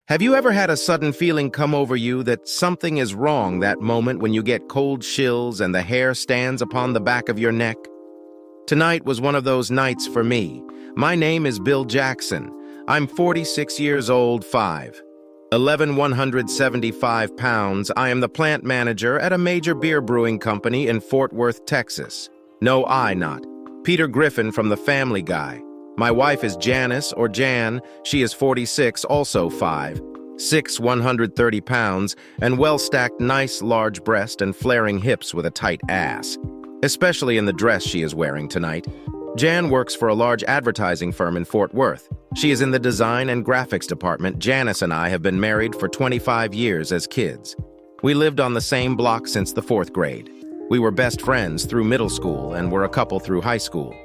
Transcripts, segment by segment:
Have you ever had a sudden feeling come over you that something is wrong that moment when you get cold chills and the hair stands upon the back of your neck? Tonight was one of those nights for me. My name is Bill Jackson. I'm 46 years old, 5'11", 175 pounds. I am the plant manager at a major beer brewing company in Fort Worth, Texas. No, not. Peter Griffin from The Family Guy. My wife is Janice, or Jan. She is 46, also 5'6", 130 pounds, and well-stacked, nice, large breast and flaring hips with a tight ass, especially in the dress she is wearing tonight. Jan works for a large advertising firm in Fort Worth. She is in the design and graphics department. Janice and I have been married for 25 years as kids. We lived on the same block since the 4th grade. We were best friends through middle school and were a couple through high school.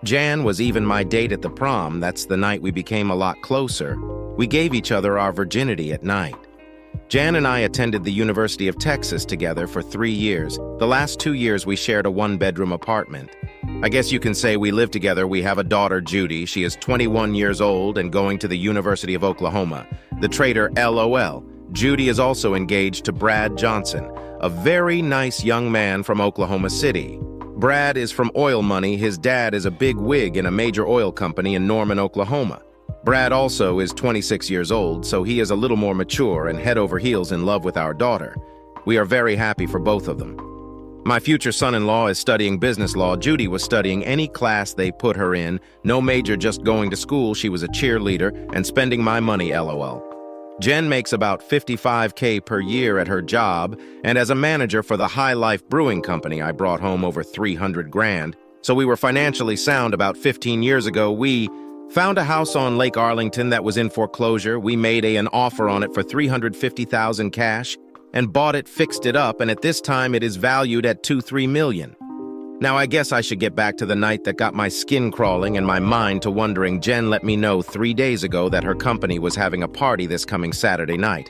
Jan was even my date at the prom. That's the night we became a lot closer. We gave each other our virginity at night. Jan and I attended the University of Texas together for 3 years. The last 2 years we shared a 1-bedroom apartment. I guess you can say we live together. We have a daughter, Judy. She is 21 years old and going to the University of Oklahoma. The traitor, LOL. Judy is also engaged to Brad Johnson, a very nice young man from Oklahoma City. Brad is from oil money. His dad is a big wig in a major oil company in Norman, Oklahoma. Brad also is 26 years old, so he is a little more mature and head over heels in love with our daughter. We are very happy for both of them. My future son-in-law is studying business law. Judy was studying any class they put her in. No major, just going to school. She was a cheerleader and spending my money, LOL. Jen makes about $55K per year at her job, and as a manager for the High Life Brewing Company, I brought home over 300 grand. So we were financially sound. About 15 years ago, we found a house on Lake Arlington that was in foreclosure. We made an offer on it for $350,000 cash and bought it, fixed it up, and at this time it is valued at $2-3 million. Now I guess I should get back to the night that got my skin crawling and my mind to wondering. Jen let me know 3 days ago that her company was having a party this coming Saturday night.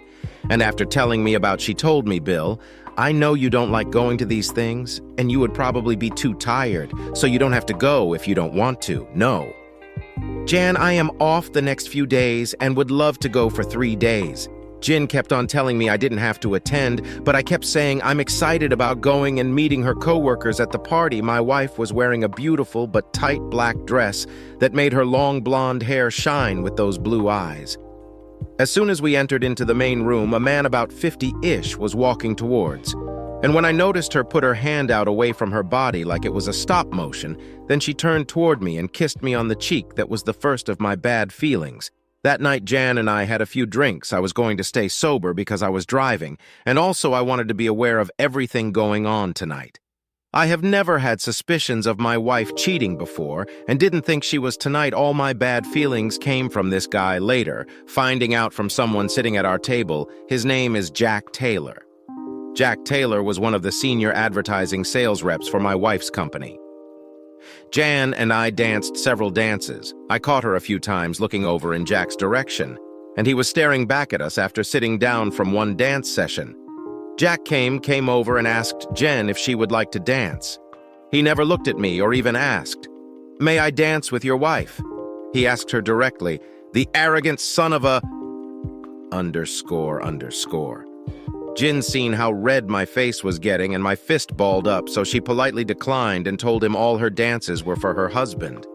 And after telling me about, she told me, Bill, I know you don't like going to these things, and you would probably be too tired, so you don't have to go if you don't want to. No. Jan, I am off the next few days and would love to go for 3 days. Jen kept on telling me I didn't have to attend, but I kept saying I'm excited about going and meeting her coworkers at the party. My wife was wearing a beautiful but tight black dress that made her long blonde hair shine with those blue eyes. As soon as we entered into the main room, a man about 50-ish was walking towards. And when I noticed her put her hand out away from her body like it was a stop motion, then she turned toward me and kissed me on the cheek. That was the first of my bad feelings. That night, Jan and I had a few drinks. I was going to stay sober because I was driving, and also I wanted to be aware of everything going on tonight. I have never had suspicions of my wife cheating before and didn't think she was tonight. All my bad feelings came from this guy later, finding out from someone sitting at our table. His name is Jack Taylor. Jack Taylor was one of the senior advertising sales reps for my wife's company. Jan and I danced several dances. I caught her a few times looking over in Jack's direction, and he was staring back at us after sitting down from one dance session. Jack came over and asked Jen if she would like to dance. He never looked at me or even asked, "May I dance with your wife?" He asked her directly. The arrogant son of a... ___. Jen seen how red my face was getting and my fist balled up, so she politely declined and told him all her dances were for her husband.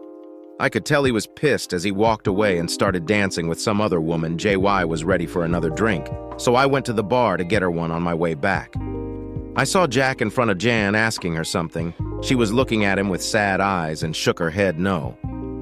I could tell he was pissed as he walked away and started dancing with some other woman. JY was ready for another drink, so I went to the bar to get her one on my way back. I saw Jack in front of Jan asking her something. She was looking at him with sad eyes and shook her head no.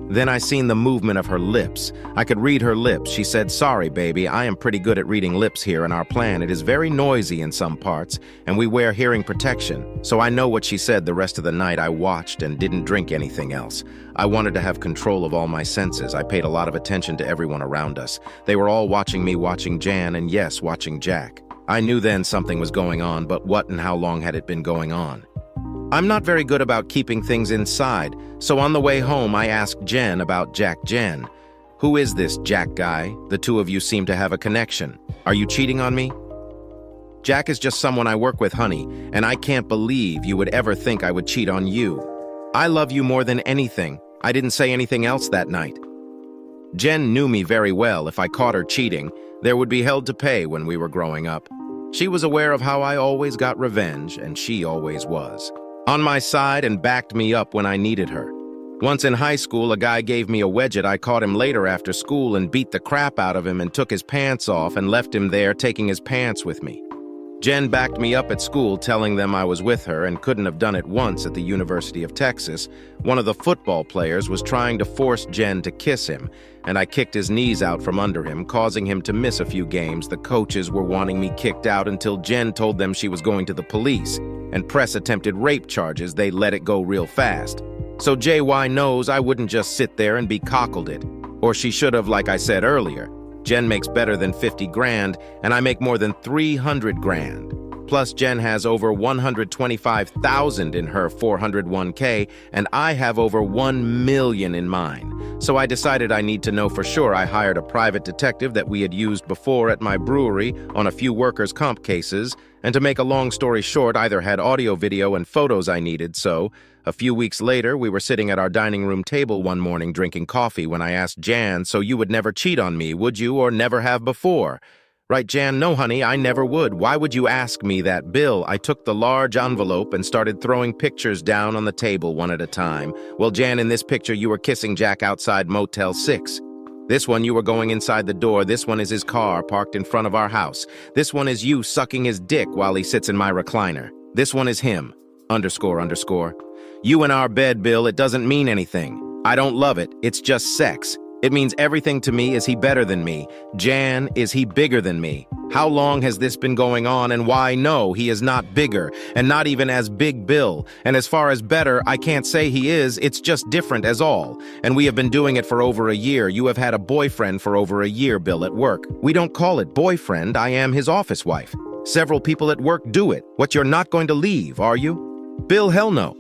Then I seen the movement of her lips. I could read her lips. She said, "Sorry, baby, I am pretty good at reading lips here in our plan. It is very noisy in some parts, and we wear hearing protection." So I know what she said. The rest of the night I watched and didn't drink anything else. I wanted to have control of all my senses. I paid a lot of attention to everyone around us. They were all watching me, watching Jan, and yes, watching Jack. I knew then something was going on, but what and how long had it been going on? I'm not very good about keeping things inside, so on the way home I asked Jen about Jack. Jen, who is this Jack guy? The two of you seem to have a connection. Are you cheating on me? Jack is just someone I work with, honey, and I can't believe you would ever think I would cheat on you. I love you more than anything. I didn't say anything else that night. Jen knew me very well. If I caught her cheating, there would be hell to pay when we were growing up. She was aware of how I always got revenge, and she always was on my side and backed me up when I needed her. Once in high school, a guy gave me a wedget. I caught him later after school and beat the crap out of him and took his pants off and left him there taking his pants with me. Jen backed me up at school, telling them I was with her and couldn't have done it once at the University of Texas. One of the football players was trying to force Jen to kiss him, and I kicked his knees out from under him, causing him to miss a few games. The coaches were wanting me kicked out until Jen told them she was going to the police and press attempted rape charges. They let it go real fast. So JY knows I wouldn't just sit there and be cockleded. Or she should have, like I said earlier. Jen makes better than 50 grand, and I make more than 300 grand. Plus, Jen has over 125,000 in her 401k, and I have over 1 million in mine. So I decided I need to know for sure. I hired a private detective that we had used before at my brewery on a few workers' comp cases, and to make a long story short, either had audio, video, and photos I needed. So a few weeks later, we were sitting at our dining room table one morning drinking coffee when I asked Jan, "So you would never cheat on me, would you, or never have before?" "Right, Jan? No, honey, I never would. Why would you ask me that, Bill?" I took the large envelope and started throwing pictures down on the table one at a time. "Well, Jan, in this picture, you were kissing Jack outside Motel 6. This one, you were going inside the door. This one is his car parked in front of our house. This one is you sucking his dick while he sits in my recliner. This one is him, underscore, underscore. You in our bed, Bill, it doesn't mean anything. I don't love it. It's just sex. It means everything to me. Is he better than me? Jan, is he bigger than me? How long has this been going on, and why? No, he is not bigger, and not even as big, Bill. And as far as better, I can't say he is. It's just different as all. And we have been doing it for over a year. You have had a boyfriend for over a year, Bill, at work. We don't call it boyfriend. I am his office wife. Several people at work do it. What, you're not going to leave, are you? Bill, hell no.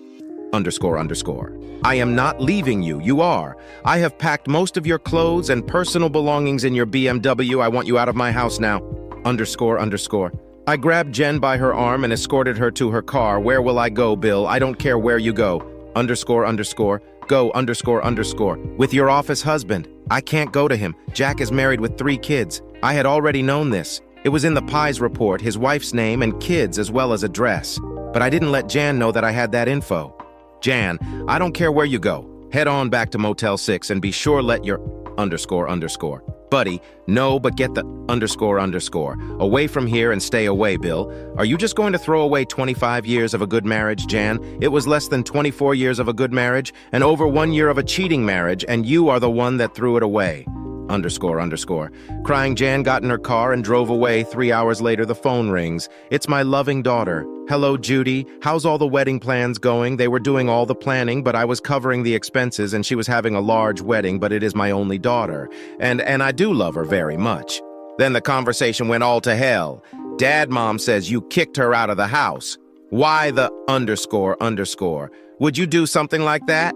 Underscore, underscore. I am not leaving you. You are. I have packed most of your clothes and personal belongings in your BMW. I want you out of my house now. Underscore, underscore. I grabbed Jen by her arm and escorted her to her car. Where will I go, Bill? I don't care where you go. Underscore, underscore. Go, underscore, underscore. With your office husband. I can't go to him. Jack is married with 3 kids. I had already known this. It was in the Pies report, his wife's name and kids as well as address. But I didn't let Jan know that I had that info. Jan, I don't care where you go. Head on back to Motel 6 and be sure let your underscore, underscore. Buddy, no, but get the underscore, underscore. Away from here and stay away, Bill. Are you just going to throw away 25 years of a good marriage, Jan? It was less than 24 years of a good marriage and over 1 year of a cheating marriage, and you are the one that threw it away. Underscore, underscore. Crying, Jan got in her car and drove away. 3 hours later, the phone rings. It's my loving daughter. Hello, Judy. How's all the wedding plans going? They were doing all the planning, but I was covering the expenses, and she was having a large wedding, but it is my only daughter. And I do love her very much. Then the conversation went all to hell. Dad, Mom says you kicked her out of the house. Why the underscore, underscore? Would you do something like that?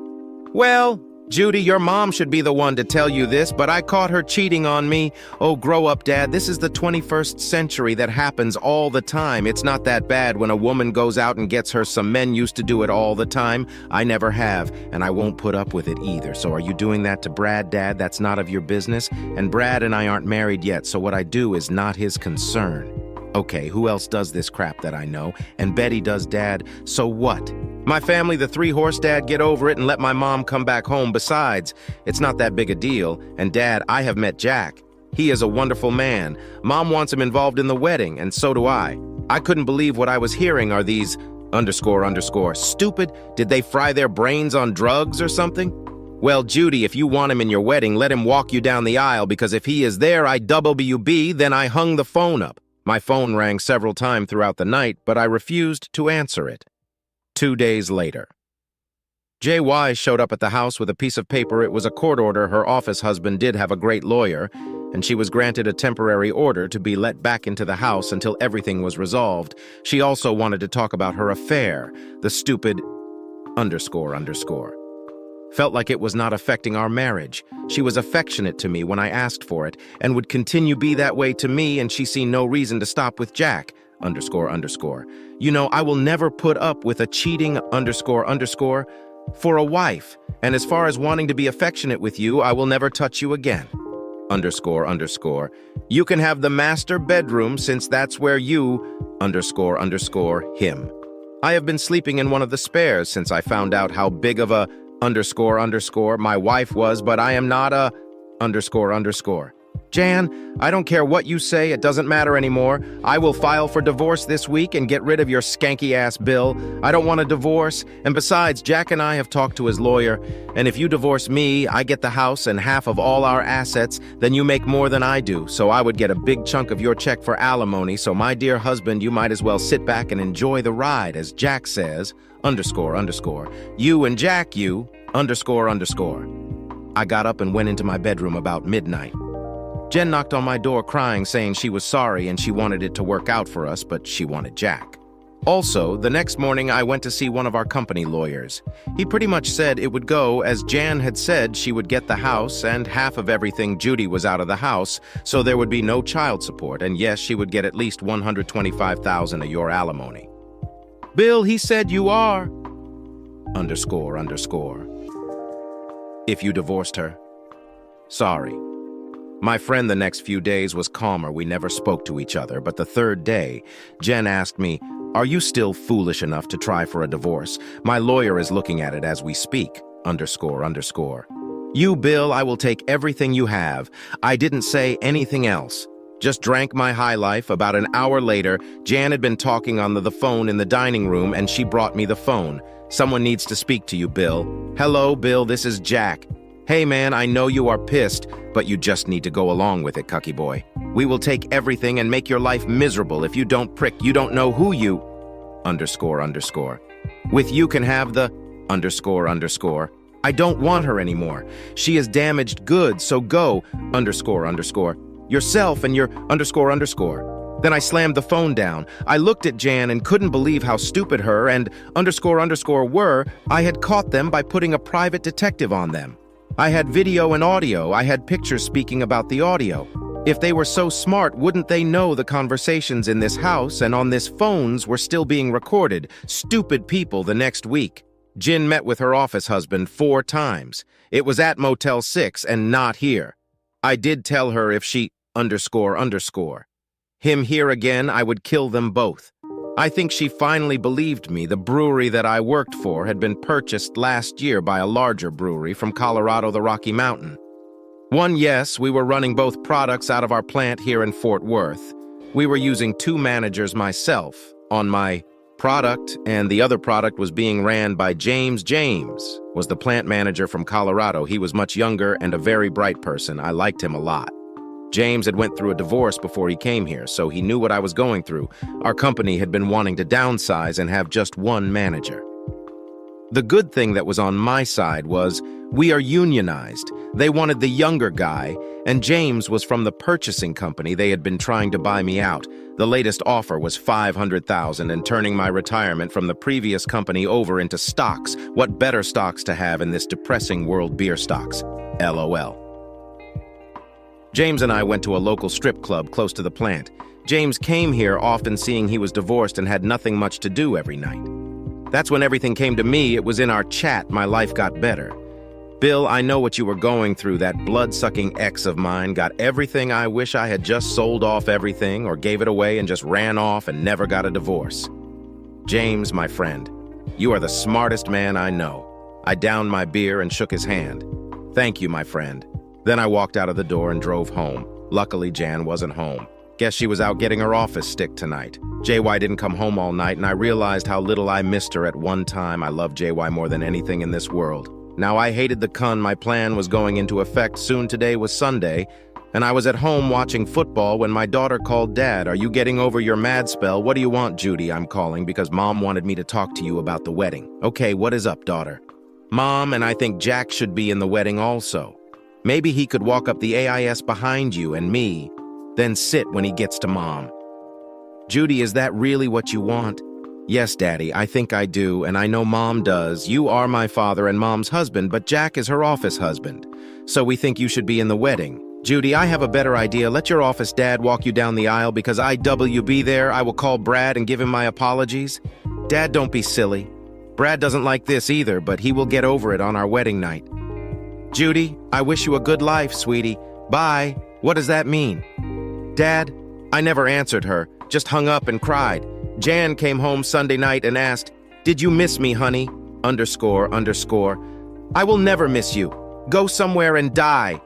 Well, Judy, your mom should be the one to tell you this, but I caught her cheating on me. Oh, grow up, Dad. This is the 21st century. That happens all the time. It's not that bad when a woman goes out and gets her some. Men used to do it all the time. I never have, and I won't put up with it either. So are you doing that to Brad, Dad? That's not of your business. And Brad and I aren't married yet, so what I do is not his concern. Okay, who else does this crap that I know? And Betty does, Dad. So what? My family, the 3-horse, Dad, get over it and let my mom come back home. Besides, it's not that big a deal. And Dad, I have met Jack. He is a wonderful man. Mom wants him involved in the wedding, and so do I. I couldn't believe what I was hearing. Are these underscore, underscore stupid? Did they fry their brains on drugs or something? Well, Judy, if you want him in your wedding, let him walk you down the aisle, because if he is there, IWB, then I hung the phone up. My phone rang several times throughout the night, but I refused to answer it. 2 days later. JY showed up at the house with a piece of paper. It was a court order. Her office husband did have a great lawyer, and she was granted a temporary order to be let back into the house until everything was resolved. She also wanted to talk about her affair, the stupid underscore, underscore. Felt like it was not affecting our marriage. She was affectionate to me when I asked for it, and would continue be that way to me, and she seen no reason to stop with Jack, underscore, underscore. You know, I will never put up with a cheating, underscore, underscore. For a wife, and as far as wanting to be affectionate with you, I will never touch you again. Underscore, underscore. You can have the master bedroom since that's where you, underscore, underscore, him. I have been sleeping in one of the spares since I found out how big of a, underscore, underscore, my wife was, but I am not a, underscore, underscore. Jan, I don't care what you say, it doesn't matter anymore. I will file for divorce this week and get rid of your skanky-ass bill. I don't want a divorce, and besides, Jack and I have talked to his lawyer, and if you divorce me, I get the house and half of all our assets, then you make more than I do, so I would get a big chunk of your check for alimony, so my dear husband, you might as well sit back and enjoy the ride, as Jack says, underscore, underscore. You and Jack, you, underscore, underscore. I got up and went into my bedroom about midnight. Jen knocked on my door crying, saying she was sorry and she wanted it to work out for us, but she wanted Jack. Also, the next morning I went to see one of our company lawyers. He pretty much said it would go as Jan had said she would get the house and half of everything. Judy was out of the house, so there would be no child support, and yes, she would get at least $125,000 of your alimony. Bill, he said you are, underscore, underscore. If you divorced her. Sorry. My friend the next few days was calmer. We never spoke to each other, but the third day, Jen asked me, "Are you still foolish enough to try for a divorce? My lawyer is looking at it as we speak, underscore, underscore. You, Bill, I will take everything you have. I didn't say anything else. Just drank my high life. About an hour later, Jan had been talking on the phone in the dining room, and she brought me the phone. Someone needs to speak to you, Bill. Hello, Bill, this is Jack. Hey man, I know you are pissed, but you just need to go along with it, cucky boy. We will take everything and make your life miserable. If you don't prick, you don't know who you, underscore, underscore. With you can have the, underscore, underscore. I don't want her anymore. She is damaged goods, so go, underscore, underscore. Yourself and your, underscore, underscore. Then I slammed the phone down. I looked at Jan and couldn't believe how stupid her and, underscore, underscore were. I had caught them by putting a private detective on them. I had video and audio. I had pictures speaking about the audio. If they were so smart, wouldn't they know the conversations in this house and on this phones were still being recorded? Stupid people. The next week, Jin met with her office husband 4 times. It was at Motel 6 and not here. I did tell her if she, underscore, underscore. Him here again, I would kill them both. I think she finally believed me. The brewery that I worked for had been purchased last year by a larger brewery from Colorado, the Rocky Mountain. Yes, we were running both products out of our plant here in Fort Worth. We were using 2 managers myself on my product, and the other product was being ran by James. James was the plant manager from Colorado. He was much younger and a very bright person. I liked him a lot. James had went through a divorce before he came here, so he knew what I was going through. Our company had been wanting to downsize and have just 1 manager. The good thing that was on my side was we are unionized. They wanted the younger guy, and James was from the purchasing company. They had been trying to buy me out. The latest offer was $500,000 and turning my retirement from the previous company over into stocks. What better stocks to have in this depressing world? Beer stocks. LOL. James and I went to a local strip club close to the plant. James came here often, seeing he was divorced and had nothing much to do every night. That's when everything came to me. It was in our chat my life got better. Bill, I know what you were going through. That blood-sucking ex of mine got everything. I wish I had just sold off everything or gave it away and just ran off and never got a divorce. James, my friend, you are the smartest man I know. I downed my beer and shook his hand. Thank you, my friend. Then I walked out of the door and drove home. Luckily, Jan wasn't home. Guess she was out getting her office stick tonight. JY didn't come home all night, and I realized how little I missed her at one time. I love JY more than anything in this world. Now I hated the cun. My plan was going into effect soon. Today was Sunday, and I was at home watching football when my daughter called. Dad, are you getting over your mad spell? What do you want, Judy? I'm calling because Mom wanted me to talk to you about the wedding. Okay, what is up, daughter? Mom, and I think Jack should be in the wedding also. Maybe he could walk up the AIS behind you and me, then sit when he gets to Mom. Judy, is that really what you want? Yes, Daddy, I think I do, and I know Mom does. You are my father and Mom's husband, but Jack is her office husband. So we think you should be in the wedding. Judy, I have a better idea. Let your office dad walk you down the aisle because IWB there. I will call Brad and give him my apologies. Dad, don't be silly. Brad doesn't like this either, but he will get over it on our wedding night. Judy, I wish you a good life, sweetie. Bye. What does that mean? Dad, I never answered her, just hung up and cried. Jan came home Sunday night and asked, "Did you miss me, honey?" __. I will never miss you. Go somewhere and die.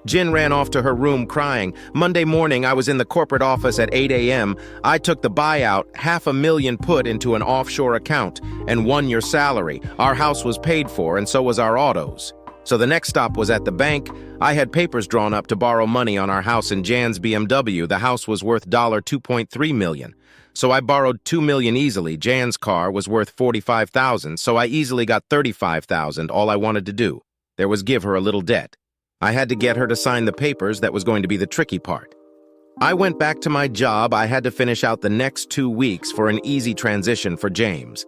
Jen ran off to her room crying. Monday morning, I was in the corporate office at 8 a.m. I took the buyout, $500,000 put into an offshore account, and won your salary. Our house was paid for, and so was our autos. So the next stop was at the bank. I had papers drawn up to borrow money on our house in Jan's BMW. The house was worth $2.3 million. So I borrowed $2 million easily. Jan's car was worth $45,000, so I easily got $35,000, all I wanted to do. There was give her a little debt. I had to get her to sign the papers. That was going to be the tricky part. I went back to my job. I had to finish out the next 2 weeks for an easy transition for James.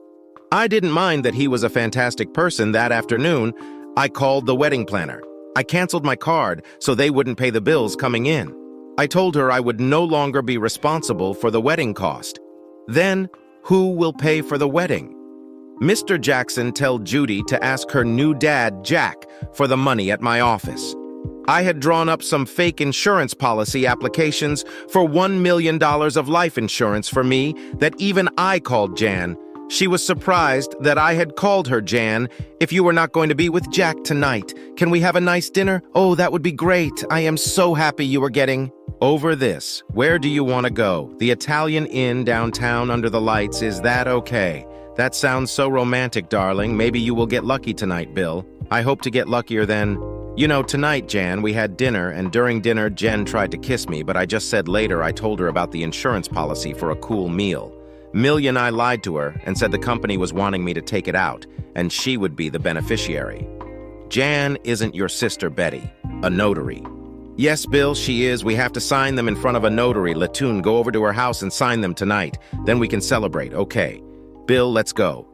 I didn't mind that he was a fantastic person. That afternoon, I called the wedding planner. I canceled my card so they wouldn't pay the bills coming in. I told her I would no longer be responsible for the wedding cost. Then, who will pay for the wedding? Mr. Jackson told Judy to ask her new dad, Jack, for the money at my office. I had drawn up some fake insurance policy applications for $1 million of life insurance for me that even I called Jan. She was surprised that I had called her, Jan. If you were not going to be with Jack tonight, can we have a nice dinner? Oh, that would be great. I am so happy you are getting over this. Where do you want to go? The Italian Inn downtown under the lights. Is that okay? That sounds so romantic, darling. Maybe you will get lucky tonight, Bill. I hope to get luckier than... You know, tonight, Jan, we had dinner, and during dinner, Jen tried to kiss me, but I just said later I told her about the insurance policy for a cool meal. Millie and I lied to her and said the company was wanting me to take it out, and she would be the beneficiary. Jan isn't your sister Betty, a notary. Yes, Bill, she is. We have to sign them in front of a notary. Latoon, go over to her house and sign them tonight. Then we can celebrate, okay. Bill, let's go.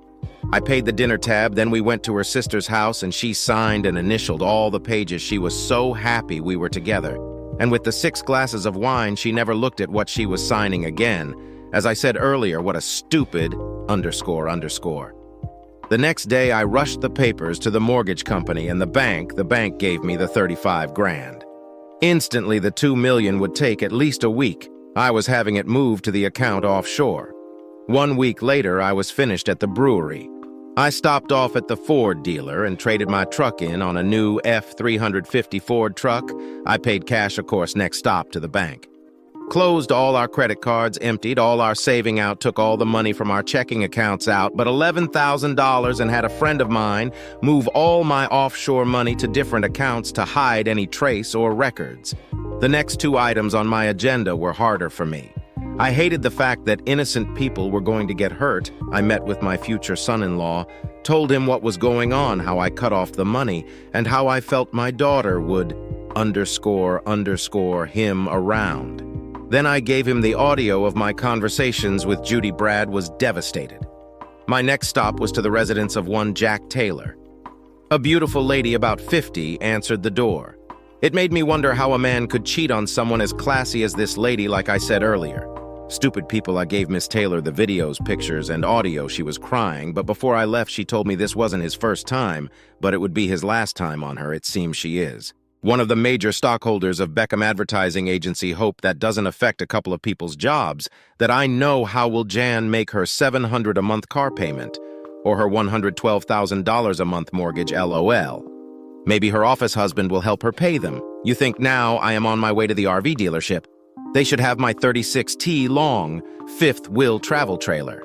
I paid the dinner tab, then we went to her sister's house and she signed and initialed all the pages. She was so happy we were together. And with the 6 glasses of wine, she never looked at what she was signing again. As I said earlier, what a stupid __. The next day, I rushed the papers to the mortgage company and the bank gave me the 35 grand. Instantly, the $2 million would take at least a week. I was having it moved to the account offshore. 1 week later, I was finished at the brewery. I stopped off at the Ford dealer and traded my truck in on a new F350 Ford truck. I paid cash, of course, next stop to the bank. Closed all our credit cards, emptied all our saving out, took all the money from our checking accounts out, but $11,000, and had a friend of mine move all my offshore money to different accounts to hide any trace or records. The next 2 items on my agenda were harder for me. I hated the fact that innocent people were going to get hurt. I met with my future son-in-law, told him what was going on, how I cut off the money, and how I felt my daughter would ___ him around. Then I gave him the audio of my conversations with Judy. Brad was devastated. My next stop was to the residence of one Jack Taylor. A beautiful lady about 50 answered the door. It made me wonder how a man could cheat on someone as classy as this lady, like I said earlier. Stupid people, I gave Miss Taylor the videos, pictures, and audio. She was crying, but before I left, she told me this wasn't his first time, but it would be his last time on her. It seems she is. One of the major stockholders of Beckham Advertising Agency. Hope that doesn't affect a couple of people's jobs. That I know how will Jan make her $700 a month car payment, or her $112,000 a month mortgage, LOL. Maybe her office husband will help her pay them. You think now I am on my way to the RV dealership. They should have my 36T long, 5th wheel travel trailer.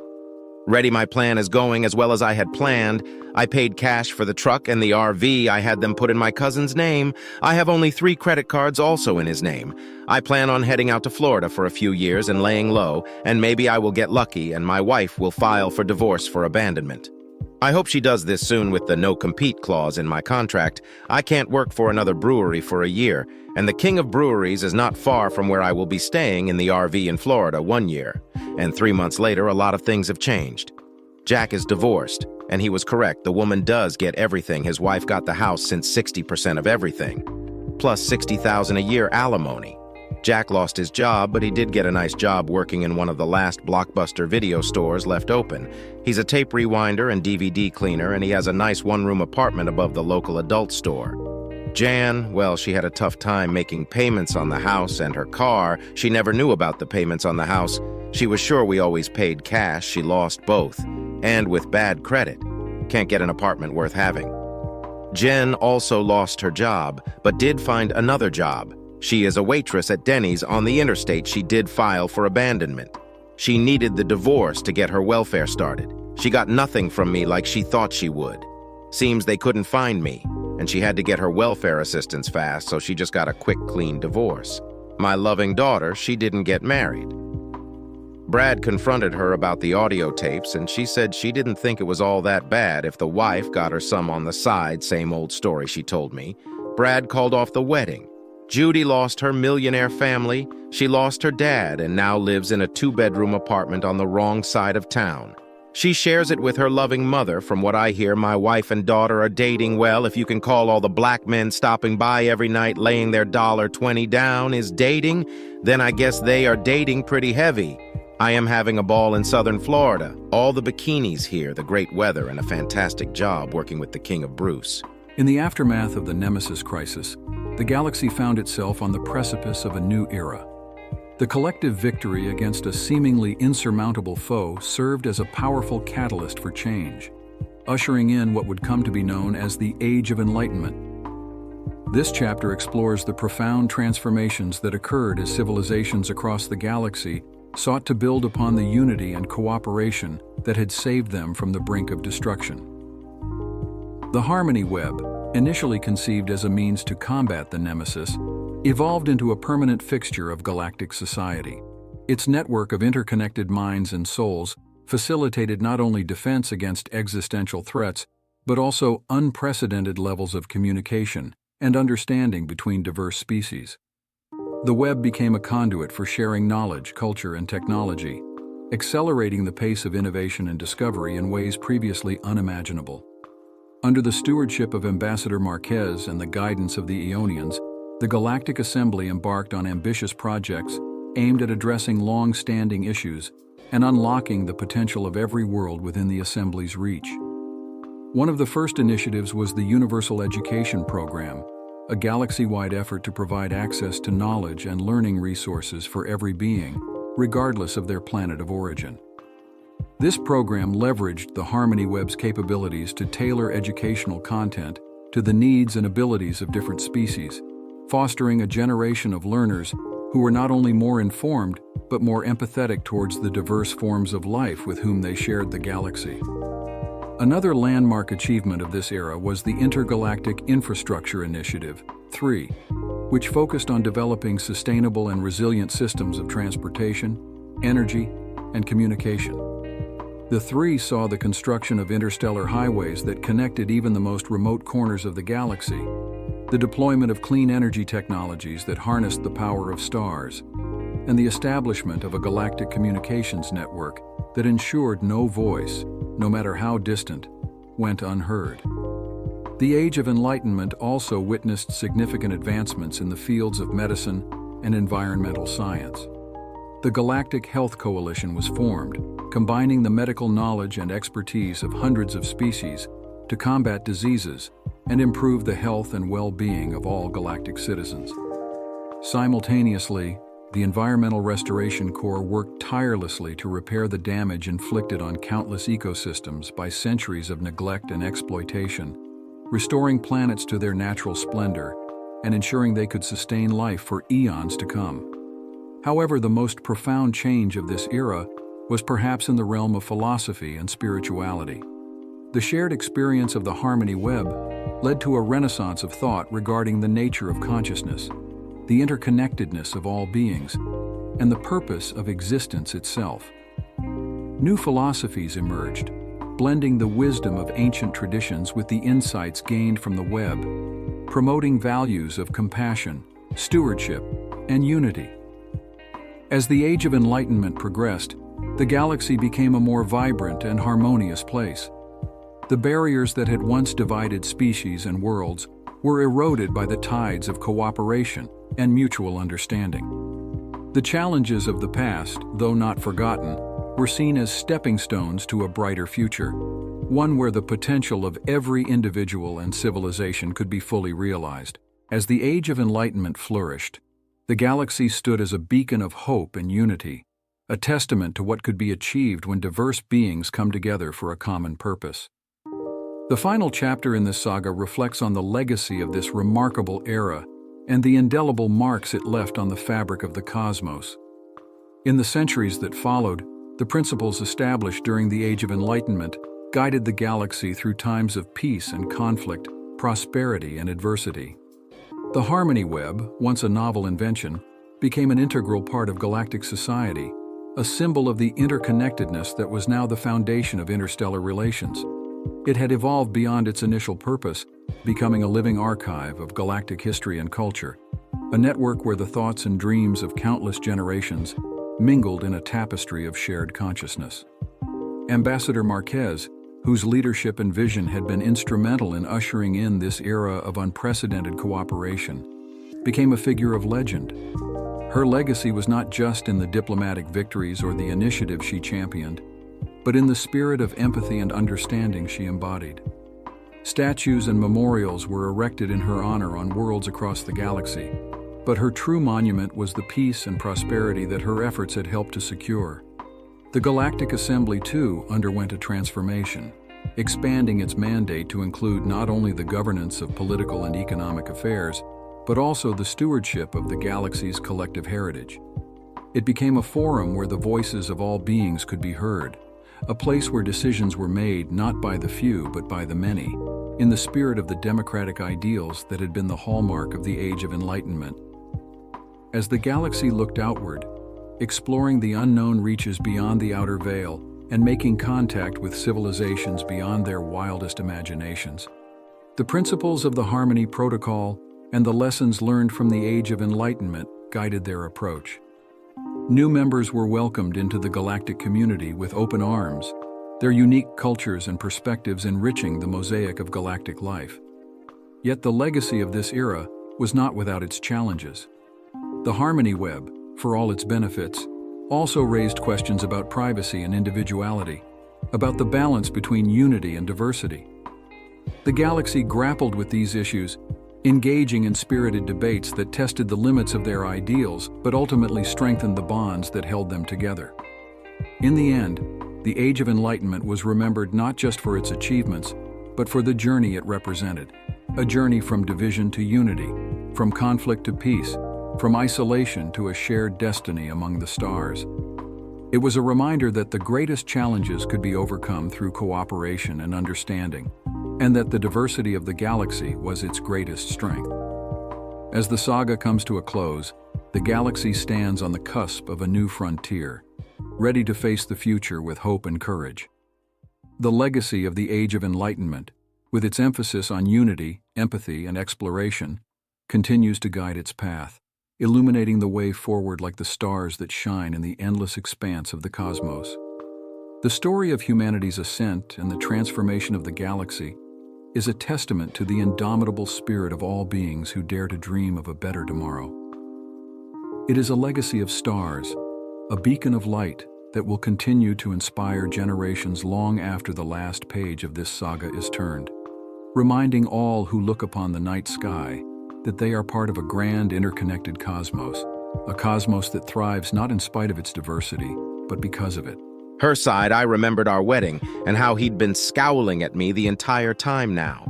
Ready, my plan is going as well as I had planned. I paid cash for the truck and the RV. I had them put in my cousin's name. I have only 3 credit cards also in his name. I plan on heading out to Florida for a few years and laying low, and maybe I will get lucky and my wife will file for divorce for abandonment. I hope she does this soon with the no-compete clause in my contract. I can't work for another brewery for a year, and the king of breweries is not far from where I will be staying in the RV in Florida 1 year. And 3 months later, a lot of things have changed. Jack is divorced, and he was correct. The woman does get everything. His wife got the house since 60% of everything, plus $60,000 a year alimony. Jack lost his job, but he did get a nice job working in one of the last Blockbuster video stores left open. He's a tape rewinder and DVD cleaner, and he has a nice one-room apartment above the local adult store. Jan, well, she had a tough time making payments on the house and her car. She never knew about the payments on the house. She was sure we always paid cash. She lost both. And with bad credit. Can't get an apartment worth having. Jen also lost her job, but did find another job. She is a waitress at Denny's on the interstate. She did file for abandonment. She needed the divorce to get her welfare started. She got nothing from me like she thought she would. Seems they couldn't find me, and she had to get her welfare assistance fast, so she just got a quick, clean divorce. My loving daughter, she didn't get married. Brad confronted her about the audio tapes, and she said she didn't think it was all that bad if the wife got her some on the side, same old story she told me. Brad called off the wedding. Judy lost her millionaire family. She lost her dad and now lives in a 2-bedroom apartment on the wrong side of town. She shares it with her loving mother. From what I hear, my wife and daughter are dating well. If you can call all the black men stopping by every night laying their $20 down is dating, then I guess they are dating pretty heavy. I am having a ball in southern Florida. All the bikinis here, the great weather, and a fantastic job working with the King of Bruce. In the aftermath of the Nemesis crisis, the galaxy found itself on the precipice of a new era. The collective victory against a seemingly insurmountable foe served as a powerful catalyst for change, ushering in what would come to be known as the Age of Enlightenment. This chapter explores the profound transformations that occurred as civilizations across the galaxy sought to build upon the unity and cooperation that had saved them from the brink of destruction. The Harmony Web, initially conceived as a means to combat the Nemesis, evolved into a permanent fixture of galactic society. Its network of interconnected minds and souls facilitated not only defense against existential threats, but also unprecedented levels of communication and understanding between diverse species. The web became a conduit for sharing knowledge, culture, and technology, accelerating the pace of innovation and discovery in ways previously unimaginable. Under the stewardship of Ambassador Marquez and the guidance of the Aeonians, the Galactic Assembly embarked on ambitious projects aimed at addressing long-standing issues and unlocking the potential of every world within the Assembly's reach. One of the first initiatives was the Universal Education Program, a galaxy-wide effort to provide access to knowledge and learning resources for every being, regardless of their planet of origin. This program leveraged the Harmony Web's capabilities to tailor educational content to the needs and abilities of different species, fostering a generation of learners who were not only more informed, but more empathetic towards the diverse forms of life with whom they shared the galaxy. Another landmark achievement of this era was the Intergalactic Infrastructure Initiative, 3, which focused on developing sustainable and resilient systems of transportation, energy, and communication. The 3 saw the construction of interstellar highways that connected even the most remote corners of the galaxy, the deployment of clean energy technologies that harnessed the power of stars, and the establishment of a galactic communications network that ensured no voice, no matter how distant, went unheard. The Age of Enlightenment also witnessed significant advancements in the fields of medicine and environmental science. The Galactic Health Coalition was formed, combining the medical knowledge and expertise of hundreds of species to combat diseases and improve the health and well-being of all galactic citizens. Simultaneously, the Environmental Restoration Corps worked tirelessly to repair the damage inflicted on countless ecosystems by centuries of neglect and exploitation, restoring planets to their natural splendor and ensuring they could sustain life for eons to come. However, the most profound change of this era was perhaps in the realm of philosophy and spirituality. The shared experience of the Harmony Web led to a renaissance of thought regarding the nature of consciousness, the interconnectedness of all beings, and the purpose of existence itself. New philosophies emerged, blending the wisdom of ancient traditions with the insights gained from the web, promoting values of compassion, stewardship, and unity. As the Age of Enlightenment progressed, the galaxy became a more vibrant and harmonious place. The barriers that had once divided species and worlds were eroded by the tides of cooperation and mutual understanding. The challenges of the past, though not forgotten, were seen as stepping stones to a brighter future, one where the potential of every individual and civilization could be fully realized. As the Age of Enlightenment flourished, the galaxy stood as a beacon of hope and unity, a testament to what could be achieved when diverse beings come together for a common purpose. The final chapter in this saga reflects on the legacy of this remarkable era and the indelible marks it left on the fabric of the cosmos. In the centuries that followed, the principles established during the Age of Enlightenment guided the galaxy through times of peace and conflict, prosperity and adversity. The Harmony Web, once a novel invention, became an integral part of galactic society, a symbol of the interconnectedness that was now the foundation of interstellar relations. It had evolved beyond its initial purpose, becoming a living archive of galactic history and culture, a network where the thoughts and dreams of countless generations mingled in a tapestry of shared consciousness. Ambassador Marquez, whose leadership and vision had been instrumental in ushering in this era of unprecedented cooperation, became a figure of legend. Her legacy was not just in the diplomatic victories or the initiative she championed, but in the spirit of empathy and understanding she embodied. Statues and memorials were erected in her honor on worlds across the galaxy, but her true monument was the peace and prosperity that her efforts had helped to secure. The Galactic Assembly, too, underwent a transformation, expanding its mandate to include not only the governance of political and economic affairs, but also the stewardship of the galaxy's collective heritage. It became a forum where the voices of all beings could be heard, a place where decisions were made not by the few but by the many, in the spirit of the democratic ideals that had been the hallmark of the Age of Enlightenment. As the galaxy looked outward, exploring the unknown reaches beyond the outer veil and making contact with civilizations beyond their wildest imaginations, the principles of the Harmony Protocol and the lessons learned from the Age of Enlightenment guided their approach. New members were welcomed into the galactic community with open arms, their unique cultures and perspectives enriching the mosaic of galactic life. Yet the legacy of this era was not without its challenges. The Harmony Web, for all its benefits, also raised questions about privacy and individuality, about the balance between unity and diversity. The galaxy grappled with these issues, engaging in spirited debates that tested the limits of their ideals but ultimately strengthened the bonds that held them together. In the end, the Age of Enlightenment was remembered not just for its achievements, but for the journey it represented, a journey from division to unity, from conflict to peace, from isolation to a shared destiny among the stars. It was a reminder that the greatest challenges could be overcome through cooperation and understanding, and that the diversity of the galaxy was its greatest strength. As the saga comes to a close, the galaxy stands on the cusp of a new frontier, ready to face the future with hope and courage. The legacy of the Age of Enlightenment, with its emphasis on unity, empathy, and exploration, continues to guide its path, illuminating the way forward like the stars that shine in the endless expanse of the cosmos. The story of humanity's ascent and the transformation of the galaxy is a testament to the indomitable spirit of all beings who dare to dream of a better tomorrow. It is a legacy of stars, a beacon of light that will continue to inspire generations long after the last page of this saga is turned, reminding all who look upon the night sky that they are part of a grand interconnected cosmos, a cosmos that thrives not in spite of its diversity, but because of it. Her side, I remembered our wedding and how he'd been scowling at me the entire time now.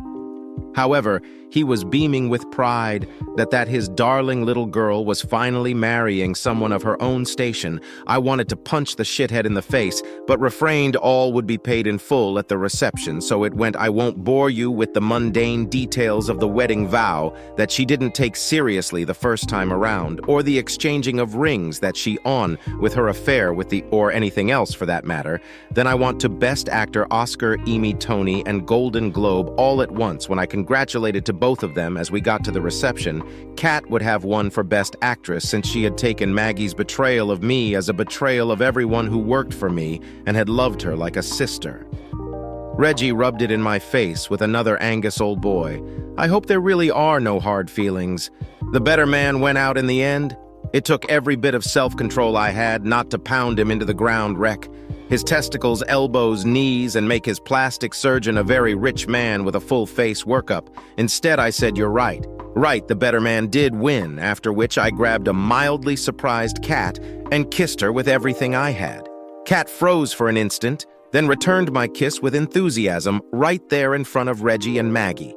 However, he was beaming with pride that his darling little girl was finally marrying someone of her own station. I wanted to punch the shithead in the face, but refrained all would be paid in full at the reception, so it went, I won't bore you with the mundane details of the wedding vow that she didn't take seriously the first time around, or the exchanging of rings that she on with her affair with or anything else for that matter. Then I want to Best Actor Oscar, Emmy, Tony, and Golden Globe all at once when I congratulated to both of them as we got to the reception. Kat would have won for Best Actress since she had taken Maggie's betrayal of me as a betrayal of everyone who worked for me and had loved her like a sister. Reggie rubbed it in my face with another Angus old boy. I hope there really are no hard feelings. The better man went out in the end. It took every bit of self-control I had not to pound him into the ground wreck. His testicles, elbows, knees, and make his plastic surgeon a very rich man with a full-face workup. Instead, I said, "You're right. Right, the better man did win," after which I grabbed a mildly surprised Kat and kissed her with everything I had. Kat froze for an instant, then returned my kiss with enthusiasm right there in front of Reggie and Maggie.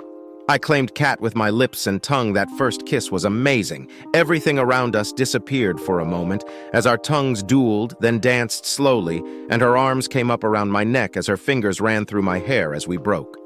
I claimed Kat with my lips and tongue. That first kiss was amazing. Everything around us disappeared for a moment as our tongues dueled, then danced slowly, and her arms came up around my neck as her fingers ran through my hair as we broke.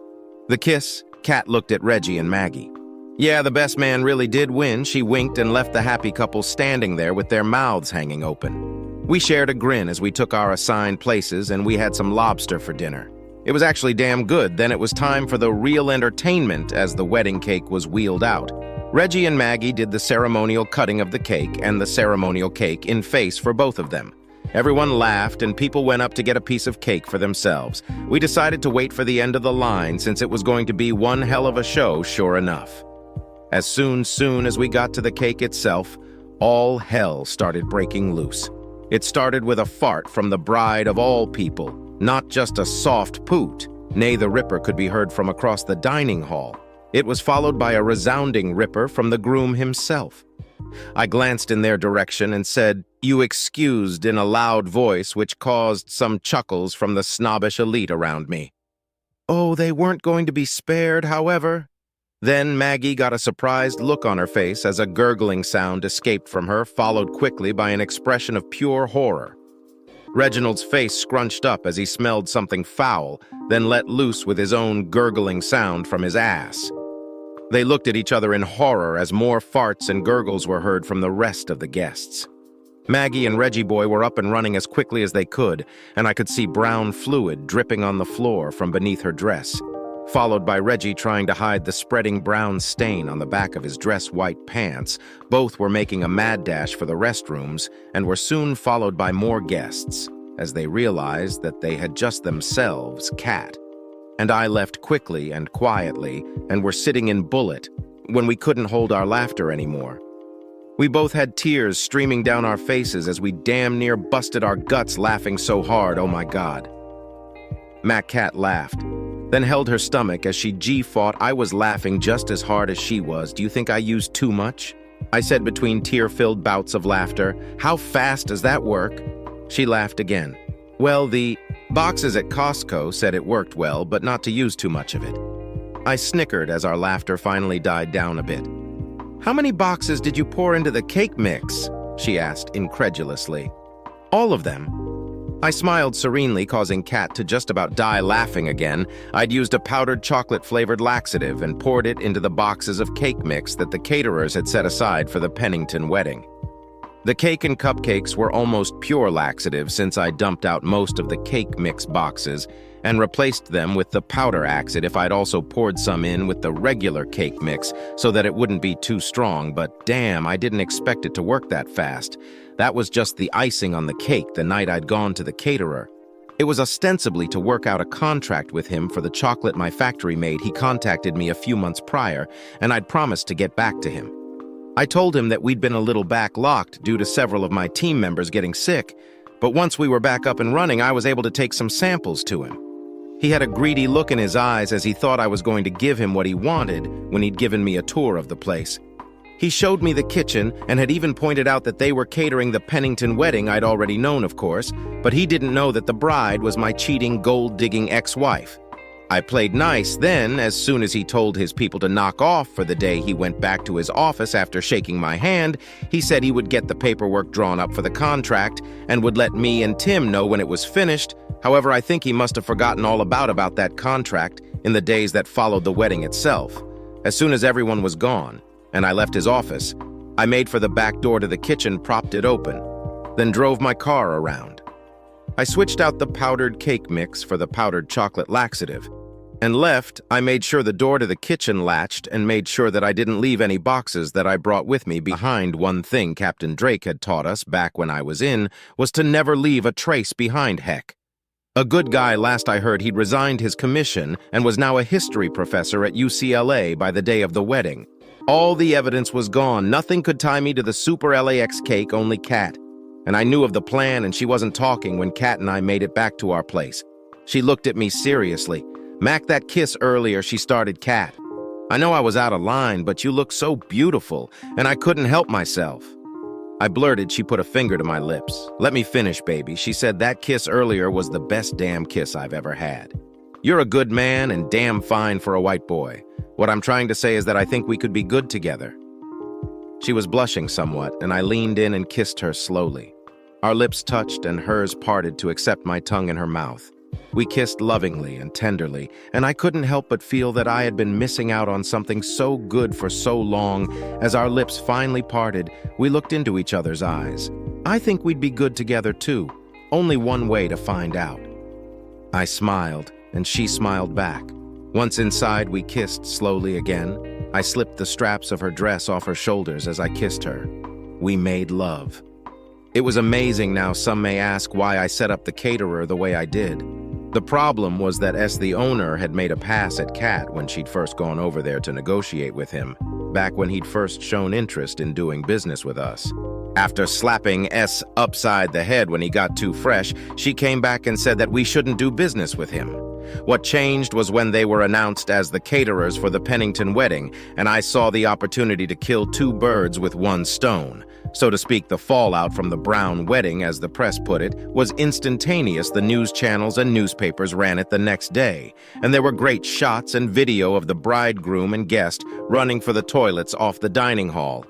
The kiss, Kat looked at Reggie and Maggie. "Yeah, the best man really did win," she winked and left the happy couple standing there with their mouths hanging open. We shared a grin as we took our assigned places, and we had some lobster for dinner. It was actually damn good. Then it was time for the real entertainment as the wedding cake was wheeled out. Reggie and Maggie did the ceremonial cutting of the cake and the ceremonial cake in face for both of them. Everyone laughed and people went up to get a piece of cake for themselves. We decided to wait for the end of the line since it was going to be one hell of a show, sure enough. As soon as we got to the cake itself, all hell started breaking loose. It started with a fart from the bride of all people. Not just a soft poot. Nay, the ripper could be heard from across the dining hall. It was followed by a resounding ripper from the groom himself. I glanced in their direction and said, "You excused," in a loud voice which caused some chuckles from the snobbish elite around me. Oh, they weren't going to be spared, however. Then Maggie got a surprised look on her face as a gurgling sound escaped from her, followed quickly by an expression of pure horror. Reginald's face scrunched up as he smelled something foul, then let loose with his own gurgling sound from his ass. They looked at each other in horror as more farts and gurgles were heard from the rest of the guests. Maggie and Reggie Boy were up and running as quickly as they could, and I could see brown fluid dripping on the floor from beneath her dress, followed by Reggie trying to hide the spreading brown stain on the back of his dress-white pants. Both were making a mad dash for the restrooms and were soon followed by more guests as they realized that they had just themselves Kat. And I left quickly and quietly and were sitting in Bullet when we couldn't hold our laughter anymore. We both had tears streaming down our faces as we damn near busted our guts laughing so hard, oh my God. Matt Cat laughed, then held her stomach as she G-fought. I was laughing just as hard as she was. "Do you think I used too much?" I said between tear-filled bouts of laughter. "How fast does that work?" She laughed again. "Well, the boxes at Costco said it worked well, but not to use too much of it." I snickered as our laughter finally died down a bit. "How many boxes did you pour into the cake mix?" she asked incredulously. "All of them." I smiled serenely, causing Kat to just about die laughing again. I'd used a powdered chocolate-flavored laxative and poured it into the boxes of cake mix that the caterers had set aside for the Pennington wedding. The cake and cupcakes were almost pure laxative since I dumped out most of the cake mix boxes and replaced them with the powder laxative. I'd also poured some in with the regular cake mix so that it wouldn't be too strong, but damn, I didn't expect it to work that fast. That was just the icing on the cake the night I'd gone to the caterer. It was ostensibly to work out a contract with him for the chocolate my factory made. He contacted me a few months prior, and I'd promised to get back to him. I told him that we'd been a little backlogged due to several of my team members getting sick, but once we were back up and running, I was able to take some samples to him. He had a greedy look in his eyes as he thought I was going to give him what he wanted when he'd given me a tour of the place. He showed me the kitchen and had even pointed out that they were catering the Pennington wedding. I'd already known, of course, but he didn't know that the bride was my cheating, gold-digging ex-wife. I played nice then. As soon as he told his people to knock off for the day, he went back to his office after shaking my hand. He said he would get the paperwork drawn up for the contract and would let me and Tim know when it was finished. However, I think he must have forgotten all about that contract in the days that followed the wedding itself. As soon as everyone was gone, and I left his office, I made for the back door to the kitchen, propped it open, then drove my car around. I switched out the powdered cake mix for the powdered chocolate laxative, and left. I made sure the door to the kitchen latched and made sure that I didn't leave any boxes that I brought with me behind. One thing Captain Drake had taught us back when I was in was to never leave a trace behind, heck. A good guy. Last I heard, he'd resigned his commission and was now a history professor at UCLA by the day of the wedding. All the evidence was gone. Nothing could tie me to the super LAX cake, only Kat. And I knew of the plan, and she wasn't talking when Kat and I made it back to our place. She looked at me seriously. "Mac, that kiss earlier," she started. "Kat, I know I was out of line, but you look so beautiful, and I couldn't help myself." I blurted. She put a finger to my lips. "Let me finish, baby." She said, "That kiss earlier was the best damn kiss I've ever had. You're a good man and damn fine for a white boy. What I'm trying to say is that I think we could be good together." She was blushing somewhat, and I leaned in and kissed her slowly. Our lips touched and hers parted to accept my tongue in her mouth. We kissed lovingly and tenderly, and I couldn't help but feel that I had been missing out on something so good for so long. As our lips finally parted, we looked into each other's eyes. I think we'd be good together too. Only one way to find out. I smiled, and she smiled back. Once inside, we kissed slowly again. I slipped the straps of her dress off her shoulders as I kissed her. We made love. It was amazing. Now some may ask why I set up the caterer the way I did. The problem was that the owner had made a pass at Kat when she'd first gone over there to negotiate with him, back when he'd first shown interest in doing business with us. After slapping S upside the head when he got too fresh, she came back and said that we shouldn't do business with him. What changed was when they were announced as the caterers for the Pennington wedding, and I saw the opportunity to kill two birds with one stone. So to speak, the fallout from the Brown wedding, as the press put it, was instantaneous. The news channels and newspapers ran it the next day, and there were great shots and video of the bridegroom and guest running for the toilets off the dining hall.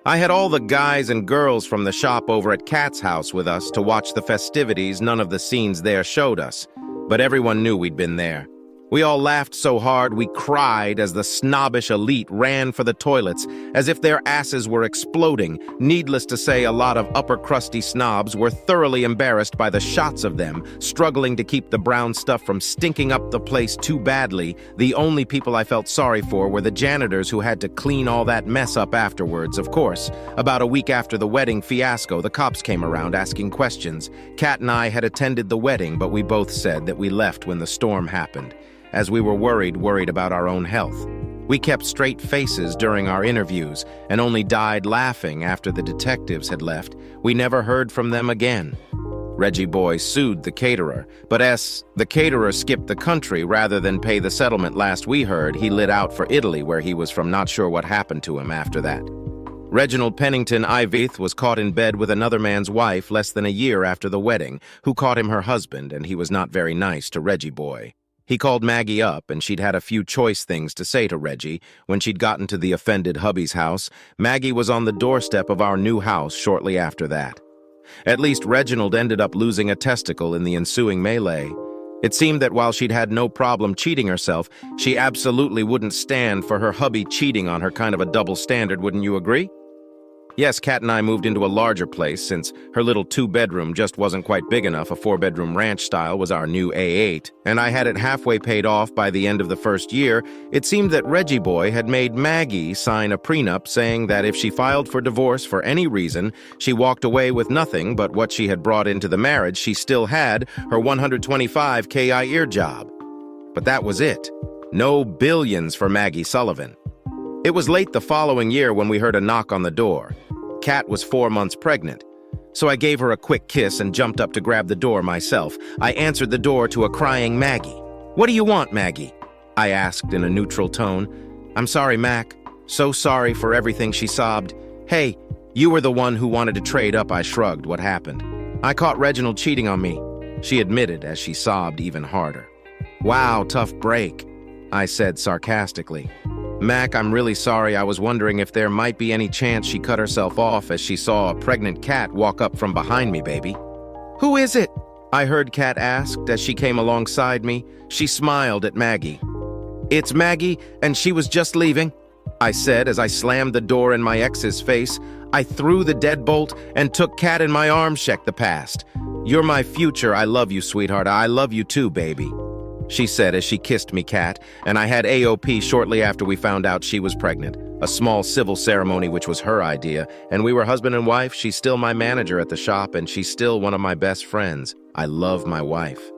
I had all the guys and girls from the shop over at Kat's house with us to watch the festivities. None of the scenes there showed us, but everyone knew we'd been there. We all laughed so hard we cried as the snobbish elite ran for the toilets as if their asses were exploding. Needless to say, a lot of upper-crusty snobs were thoroughly embarrassed by the shots of them, struggling to keep the brown stuff from stinking up the place too badly. The only people I felt sorry for were the janitors who had to clean all that mess up afterwards. Of course, about a week after the wedding fiasco, the cops came around asking questions. Kat and I had attended the wedding, but we both said that we left when the storm happened, as we were worried about our own health. We kept straight faces during our interviews and only died laughing after the detectives had left. We never heard from them again. Reggie Boy sued the caterer, but the caterer skipped the country rather than pay the settlement. Last we heard, he lit out for Italy, where he was from. Not sure what happened to him after that. Reginald Pennington Iveth was caught in bed with another man's wife less than a year after the wedding, who caught him her husband, and he was not very nice to Reggie Boy. He called Maggie up, and she'd had a few choice things to say to Reggie. When she'd gotten to the offended hubby's house, Maggie was on the doorstep of our new house shortly after that. At least Reginald ended up losing a testicle in the ensuing melee. It seemed that while she'd had no problem cheating herself, she absolutely wouldn't stand for her hubby cheating on her. Kind of a double standard, wouldn't you agree? Yes, Kat and I moved into a larger place since her little two-bedroom just wasn't quite big enough. A four-bedroom ranch style was our new A8, and I had it halfway paid off by the end of the first year. It seemed that Reggie Boy had made Maggie sign a prenup saying that if she filed for divorce for any reason, she walked away with nothing but what she had brought into the marriage. She still had her $125K a year job. But that was it. No billions for Maggie Sullivan. It was late the following year when we heard a knock on the door. Kat was 4 months pregnant, so I gave her a quick kiss and jumped up to grab the door myself. I answered the door to a crying Maggie. "What do you want, Maggie?" I asked in a neutral tone. "I'm sorry, Mac. So sorry for everything," she sobbed. "Hey, you were the one who wanted to trade up." I shrugged. "What happened?" "I caught Reginald cheating on me," she admitted as she sobbed even harder. "Wow, tough break," I said sarcastically. "Mac, I'm really sorry. I was wondering if there might be any chance she cut herself off as she saw a pregnant Kat walk up from behind me, baby." "Who is it?" I heard Kat ask as she came alongside me. She smiled at Maggie. "It's Maggie, and she was just leaving," I said as I slammed the door in my ex's face. I threw the deadbolt and took Kat in my arms. "Check the past. You're my future. I love you, sweetheart. I love you too, baby," she said as she kissed me, Kat, and I had AOP shortly after we found out she was pregnant. A small civil ceremony which was her idea, and we were husband and wife. She's still my manager at the shop, and she's still one of my best friends. I love my wife.